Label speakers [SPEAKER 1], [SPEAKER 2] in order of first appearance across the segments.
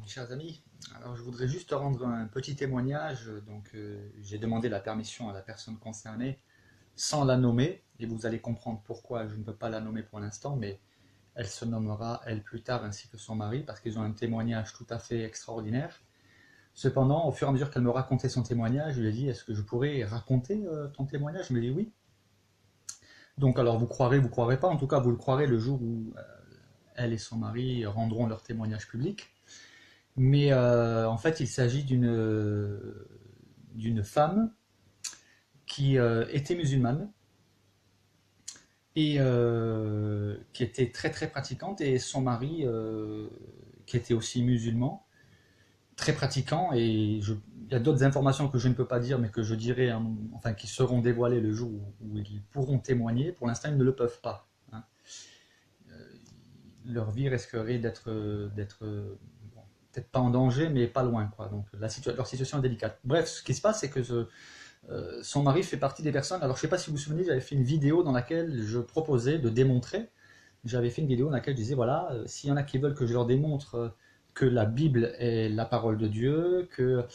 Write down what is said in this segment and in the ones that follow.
[SPEAKER 1] chers amis, alors je voudrais juste rendre un petit témoignage. J'ai demandé la permission à la personne concernée sans la nommer, et vous allez comprendre pourquoi je ne peux pas la nommer pour l'instant, mais elle se nommera elle plus tard ainsi que son mari, parce qu'ils ont un témoignage tout à fait extraordinaire. Cependant, au fur et à mesure qu'elle me racontait son témoignage, je lui ai dit: est-ce que je pourrais raconter ton témoignage? Elle me dit oui. Donc alors vous croirez pas, en tout cas vous le croirez le jour où elle et son mari rendront leur témoignage public. Mais en fait, il s'agit d'une femme qui était musulmane et qui était très très pratiquante, et son mari qui était aussi musulman, très pratiquant. Il y a d'autres informations que je ne peux pas dire, mais que je dirai, enfin qui seront dévoilées le jour où ils pourront témoigner. Pour l'instant, ils ne le peuvent pas, hein. Leur vie risquerait d'être bon, peut-être pas en danger, mais pas loin, quoi. Donc leur situation est délicate. Bref, ce qui se passe, c'est que son mari fait partie des personnes. Alors je ne sais pas si vous vous souvenez, j'avais fait une vidéo dans laquelle je proposais de démontrer. J'avais fait une vidéo dans laquelle je disais voilà, s'il y en a qui veulent que je leur démontre que la Bible est la parole de Dieu, que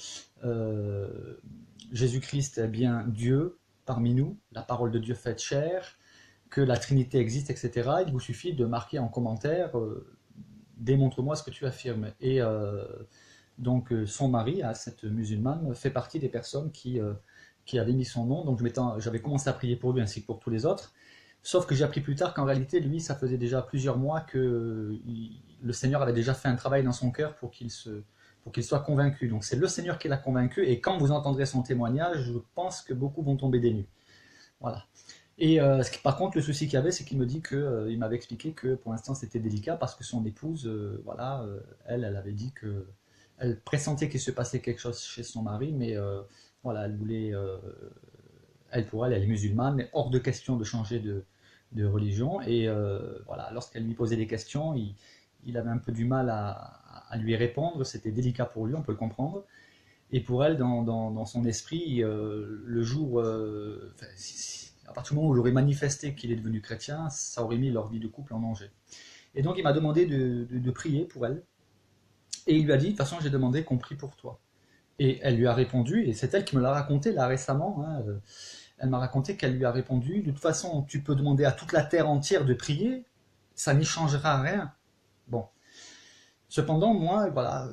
[SPEAKER 1] Jésus-Christ est bien Dieu parmi nous, la parole de Dieu faite chair, que la Trinité existe, etc. Il vous suffit de marquer en commentaire démontre-moi ce que tu affirmes. Et son mari, cette musulmane, fait partie des personnes qui avaient mis son nom. Donc j'avais commencé à prier pour lui ainsi que pour tous les autres. Sauf que j'ai appris plus tard qu'en réalité, lui, ça faisait déjà plusieurs mois que le Seigneur avait déjà fait un travail dans son cœur pour qu'il soit convaincu. Donc c'est le Seigneur qui l'a convaincu, et quand vous entendrez son témoignage, je pense que beaucoup vont tomber des nues. Voilà. Et par contre, le souci qu'il y avait, c'est qu'il me dit que il m'avait expliqué que pour l'instant c'était délicat parce que son épouse, elle avait dit que elle pressentait qu'il se passait quelque chose chez son mari, mais voilà, elle voulait, pour elle, elle est musulmane, mais hors de question de changer de religion. Et voilà, lorsqu'elle lui posait des questions, il avait un peu du mal à lui répondre. C'était délicat pour lui, on peut le comprendre. Et pour elle, dans son esprit, le jour, à partir du moment où j'aurais manifesté qu'il est devenu chrétien, ça aurait mis leur vie de couple en danger. Et donc il m'a demandé de prier pour elle. Et il lui a dit: de toute façon, j'ai demandé qu'on prie pour toi. Et elle lui a répondu, et c'est elle qui me l'a raconté là récemment, hein, elle m'a raconté qu'elle lui a répondu: de toute façon, tu peux demander à toute la terre entière de prier, ça n'y changera rien. Bon. Cependant, moi, voilà,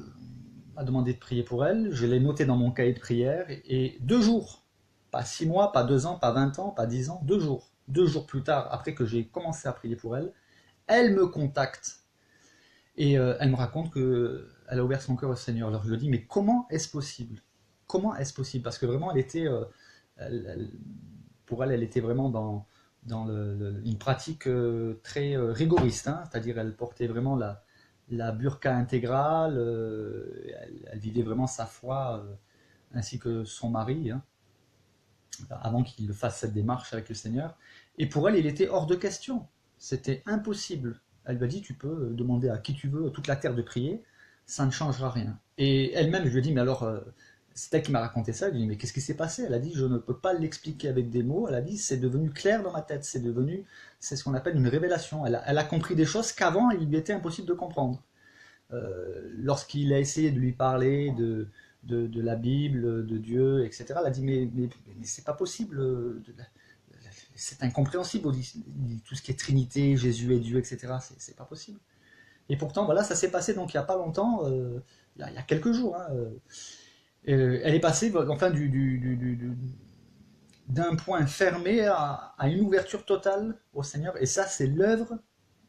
[SPEAKER 1] m'a demandé de prier pour elle, je l'ai noté dans mon cahier de prière, et 2 jours, pas 6 mois, pas 2 ans, pas 20 ans, pas 10 ans, 2 jours. 2 jours plus tard, après que j'ai commencé à prier pour elle, elle me contacte. Et elle me raconte qu'elle a ouvert son cœur au Seigneur. Alors je lui dis: mais comment est-ce possible? Comment est-ce possible? Parce que vraiment, pour elle, elle était vraiment dans une pratique très rigoriste, hein. C'est-à-dire elle portait vraiment la burqa intégrale, elle vivait vraiment sa foi, ainsi que son mari, hein, avant qu'il fasse cette démarche avec le Seigneur. Et pour elle, il était hors de question. C'était impossible. Elle lui a dit: tu peux demander à qui tu veux, toute la terre, de prier, ça ne changera rien. Et elle-même, je lui ai dit: mais alors, c'est elle qui m'a raconté ça. Je lui ai dit: mais qu'est-ce qui s'est passé? Elle a dit: je ne peux pas l'expliquer avec des mots. Elle a dit: c'est devenu clair dans ma tête, c'est ce qu'on appelle une révélation. Elle a compris des choses qu'avant, il lui était impossible de comprendre. Lorsqu'il a essayé de lui parler de la Bible, de Dieu, etc., elle a dit: mais c'est pas possible, c'est incompréhensible, tout ce qui est Trinité, Jésus est Dieu, etc., c'est pas possible. Et pourtant, voilà, ça s'est passé donc il n'y a pas longtemps, il y a quelques jours, hein, elle est passée enfin d'un point fermé à une ouverture totale au Seigneur, et ça, c'est l'œuvre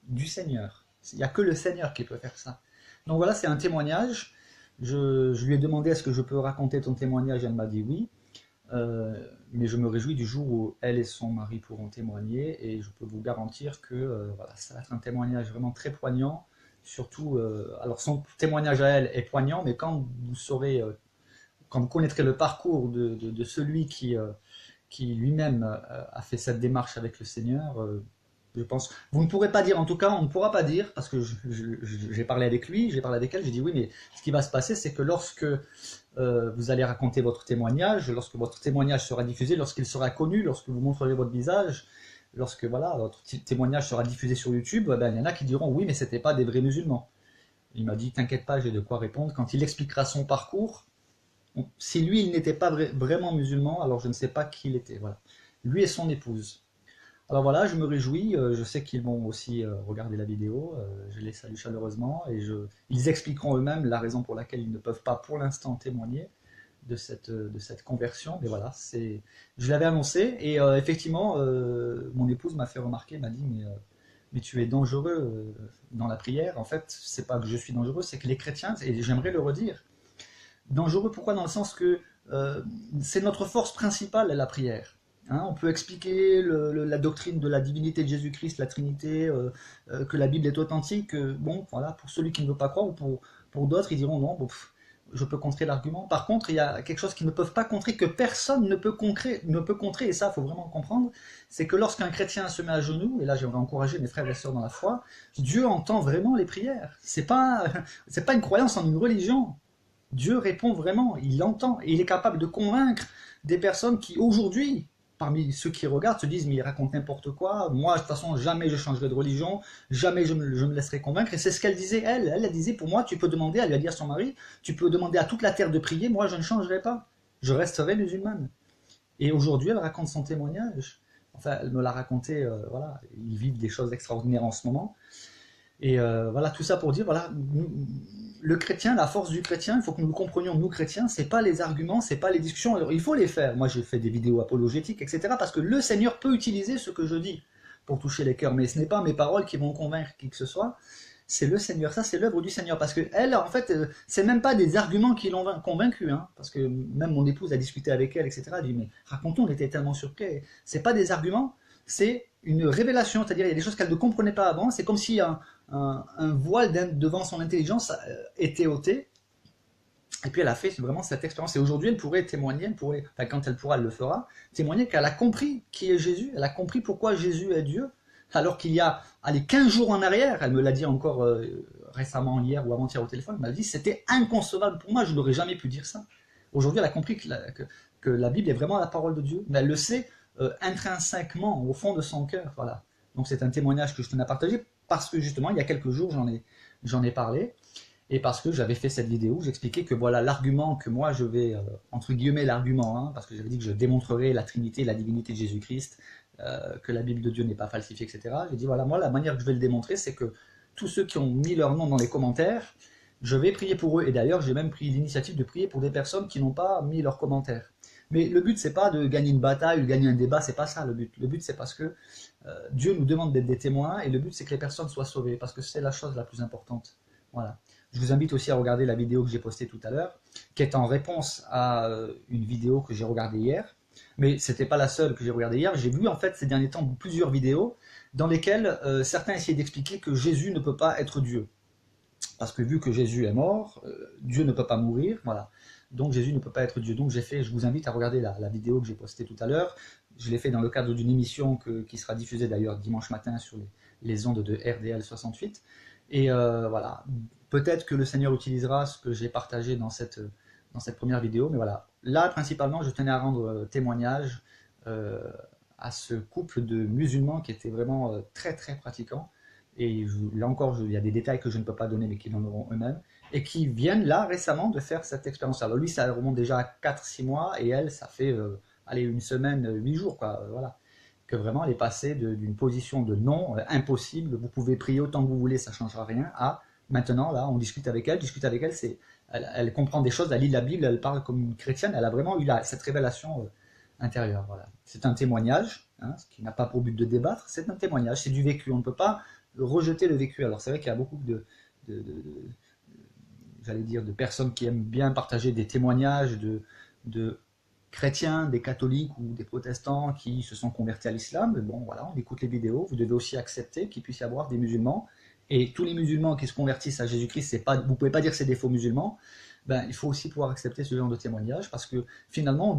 [SPEAKER 1] du Seigneur. Il n'y a que le Seigneur qui peut faire ça. Donc voilà, c'est un témoignage. Je lui ai demandé: est-ce que je peux raconter ton témoignage? Elle m'a dit oui. Mais je me réjouis du jour où elle et son mari pourront témoigner, et je peux vous garantir que voilà, ça va être un témoignage vraiment très poignant. Surtout, alors son témoignage à elle est poignant, mais quand vous saurez, quand vous connaîtrez le parcours de celui qui lui-même a fait cette démarche avec le Seigneur, je pense. Vous ne pourrez pas dire, en tout cas, on ne pourra pas dire, parce que j'ai parlé avec lui, j'ai parlé avec elle, j'ai dit oui, mais ce qui va se passer, c'est que lorsque vous allez raconter votre témoignage, lorsque votre témoignage sera diffusé, lorsqu'il sera connu, lorsque vous montrerez votre visage, lorsque voilà, votre témoignage sera diffusé sur YouTube, ben, il y en a qui diront: oui, mais c'était pas des vrais musulmans. Il m'a dit, t'inquiète pas, j'ai de quoi répondre. Quand il expliquera son parcours, si lui, il n'était pas vraiment musulman, alors je ne sais pas qui il était. Voilà. Lui et son épouse. Alors voilà, je me réjouis. Je sais qu'ils vont aussi regarder la vidéo. Je les salue chaleureusement et ils expliqueront eux-mêmes la raison pour laquelle ils ne peuvent pas pour l'instant témoigner de cette conversion. Mais voilà, je l'avais annoncé et effectivement, mon épouse m'a fait remarquer, m'a dit mais tu es dangereux dans la prière. En fait, c'est pas que je suis dangereux, c'est que les chrétiens, et j'aimerais le redire, dangereux pourquoi? Dans le sens que c'est notre force principale, la prière. Hein, on peut expliquer la doctrine de la divinité de Jésus-Christ, la Trinité, que la Bible est authentique. Bon, voilà, pour celui qui ne veut pas croire, ou pour d'autres, ils diront non, bon, je peux contrer l'argument. Par contre, il y a quelque chose qu'ils ne peuvent pas contrer, que personne ne peut contrer, et ça, il faut vraiment comprendre, c'est que lorsqu'un chrétien se met à genoux, et là j'aimerais encourager mes frères et sœurs dans la foi, Dieu entend vraiment les prières. C'est pas une croyance en une religion. Dieu répond vraiment, il entend, et il est capable de convaincre des personnes qui aujourd'hui, parmi ceux qui regardent, se disent mais il raconte n'importe quoi, moi de toute façon jamais je changerai de religion, jamais je me laisserai convaincre, et c'est ce qu'elle disait elle disait pour moi tu peux demander, elle lui a dit à son mari, tu peux demander à toute la terre de prier, moi je ne changerai pas, je resterai musulmane. Et aujourd'hui elle raconte son témoignage, enfin elle me l'a raconté, voilà, ils vivent des choses extraordinaires en ce moment, et voilà, tout ça pour dire, voilà, le chrétien, la force du chrétien, il faut que nous le comprenions, nous chrétiens, c'est pas les arguments, c'est pas les discussions, alors il faut les faire. Moi j'ai fait des vidéos apologétiques, etc. parce que le Seigneur peut utiliser ce que je dis pour toucher les cœurs, mais ce n'est pas mes paroles qui vont convaincre qui que ce soit, c'est le Seigneur, ça c'est l'œuvre du Seigneur, parce que elle, en fait, c'est même pas des arguments qui l'ont convaincu, hein, parce que même mon épouse a discuté avec elle, etc. Elle dit, mais raconte-nous, on était tellement surpris, c'est pas des arguments, c'est une révélation, c'est-à-dire il y a des choses qu'elle ne comprenait pas avant, c'est comme si un voile devant son intelligence était ôté, et puis elle a fait vraiment cette expérience, et aujourd'hui elle pourrait témoigner, enfin quand elle pourra, elle le fera, témoigner qu'elle a compris qui est Jésus, elle a compris pourquoi Jésus est Dieu, alors qu'il y a, allez, 15 jours en arrière, elle me l'a dit encore récemment, hier ou avant-hier au téléphone, elle m'a dit c'était inconcevable pour moi, je n'aurais jamais pu dire ça. Aujourd'hui elle a compris que la Bible est vraiment la parole de Dieu, mais elle le sait intrinsèquement, au fond de son cœur, voilà. Donc c'est un témoignage que je tenais à partager, parce que justement, il y a quelques jours, j'en ai parlé, et parce que j'avais fait cette vidéo où j'expliquais que voilà l'argument que moi je vais, entre guillemets l'argument, hein, parce que j'avais dit que je démontrerai la Trinité, la divinité de Jésus-Christ, que la Bible de Dieu n'est pas falsifiée, etc. J'ai dit voilà, moi la manière que je vais le démontrer, c'est que tous ceux qui ont mis leur nom dans les commentaires, je vais prier pour eux, et d'ailleurs j'ai même pris l'initiative de prier pour des personnes qui n'ont pas mis leurs commentaires. Mais le but, c'est pas de gagner une bataille ou de gagner un débat, c'est pas ça le but. Le but, c'est parce que Dieu nous demande d'être des témoins, et le but, c'est que les personnes soient sauvées, parce que c'est la chose la plus importante. Voilà. Je vous invite aussi à regarder la vidéo que j'ai postée tout à l'heure, qui est en réponse à une vidéo que j'ai regardée hier. Mais c'était pas la seule que j'ai regardée hier. J'ai vu en fait ces derniers temps plusieurs vidéos dans lesquelles certains essayaient d'expliquer que Jésus ne peut pas être Dieu. Parce que vu que Jésus est mort, Dieu ne peut pas mourir, voilà. Donc Jésus ne peut pas être Dieu. Donc je vous invite à regarder la vidéo que j'ai postée tout à l'heure. Je l'ai fait dans le cadre d'une émission qui sera diffusée d'ailleurs dimanche matin sur les ondes de RDL 68. Et voilà, peut-être que le Seigneur utilisera ce que j'ai partagé dans cette première vidéo, mais voilà. Là, principalement, je tenais à rendre témoignage à ce couple de musulmans qui était vraiment très très pratiquants. Et là encore, il y a des détails que je ne peux pas donner, mais qui donneront eux-mêmes, et qui viennent là récemment de faire cette expérience. Alors lui, ça remonte déjà à 4-6 mois, et elle, ça fait allez, une semaine, 8 jours, quoi, voilà. Que vraiment, elle est passée d'une position de non, impossible, vous pouvez prier autant que vous voulez, ça ne changera rien, à maintenant, là, on discute avec elle, elle comprend des choses, elle lit la Bible, elle parle comme une chrétienne, elle a vraiment eu cette révélation intérieure, voilà. C'est un témoignage, hein, ce qui n'a pas pour but de débattre, c'est un témoignage, c'est du vécu, on ne peut pas rejeter le vécu. Alors c'est vrai qu'il y a beaucoup j'allais dire, de personnes qui aiment bien partager des témoignages de chrétiens, des catholiques ou des protestants qui se sont convertis à l'islam. Mais bon, voilà, on écoute les vidéos. Vous devez aussi accepter qu'il puisse y avoir des musulmans. Et tous les musulmans qui se convertissent à Jésus-Christ, vous ne pouvez pas dire que c'est des faux musulmans. Ben, il faut aussi pouvoir accepter ce genre de témoignage, parce que finalement,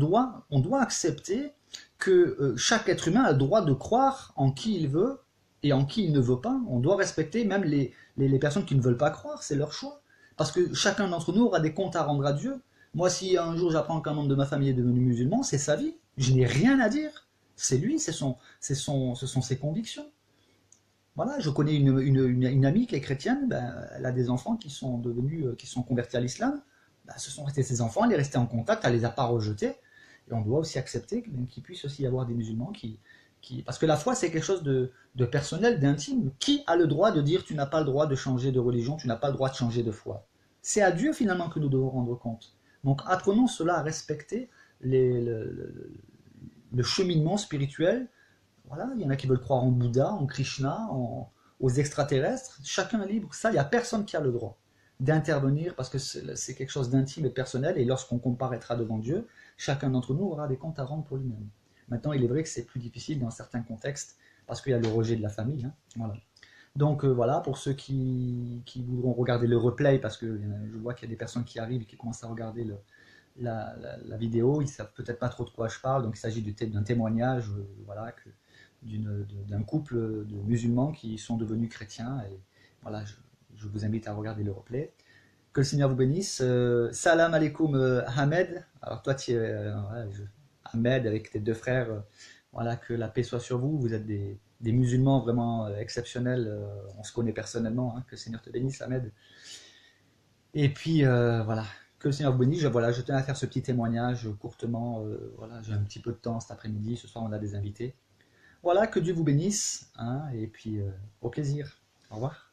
[SPEAKER 1] on doit accepter que chaque être humain a le droit de croire en qui il veut et en qui il ne veut pas. On doit respecter même les personnes qui ne veulent pas croire, c'est leur choix. Parce que chacun d'entre nous aura des comptes à rendre à Dieu. Moi, si un jour j'apprends qu'un membre de ma famille est devenu musulman, c'est sa vie. Je n'ai rien à dire. C'est lui, ce sont ses convictions. Voilà, je connais une amie qui est chrétienne, ben, elle a des enfants qui sont devenus, qui sont convertis à l'islam. Ben, ce sont restés ses enfants, elle est restée en contact, elle les a pas rejetés. Et on doit aussi accepter qu'il puisse aussi y avoir des musulmans parce que la foi c'est quelque chose de personnel, d'intime. Qui a le droit de dire tu n'as pas le droit de changer de religion, tu n'as pas le droit de changer de foi? C'est à Dieu finalement que nous devons rendre compte. Donc apprenons cela à respecter les, le cheminement spirituel. Voilà, il y en a qui veulent croire en Bouddha, en Krishna, aux extraterrestres. Chacun est libre. Ça, il n'y a personne qui a le droit d'intervenir parce que c'est quelque chose d'intime et personnel. Et lorsqu'on comparaîtra devant Dieu, chacun d'entre nous aura des comptes à rendre pour lui-même. Maintenant, il est vrai que c'est plus difficile dans certains contextes parce qu'il y a le rejet de la famille. Hein. Voilà. Donc voilà, pour ceux qui voudront regarder le replay, parce que je vois qu'il y a des personnes qui arrivent et qui commencent à regarder la vidéo, ils savent peut-être pas trop de quoi je parle, donc il s'agit d'un témoignage, voilà, d'un couple de musulmans qui sont devenus chrétiens, et voilà, je vous invite à regarder le replay. Que le Seigneur vous bénisse. Salam alaikum Ahmed. Alors toi, tu es voilà, Ahmed avec tes deux frères. Voilà, que la paix soit sur vous. Vous êtes des musulmans vraiment exceptionnels. On se connaît personnellement. Hein. Que le Seigneur te bénisse, Ahmed. Et puis voilà, que le Seigneur vous bénisse. Voilà, je tenais à faire ce petit témoignage courtement. Voilà, j'ai un petit peu de temps cet après-midi. Ce soir, on a des invités. Voilà, que Dieu vous bénisse. Hein, et puis au plaisir. Au revoir.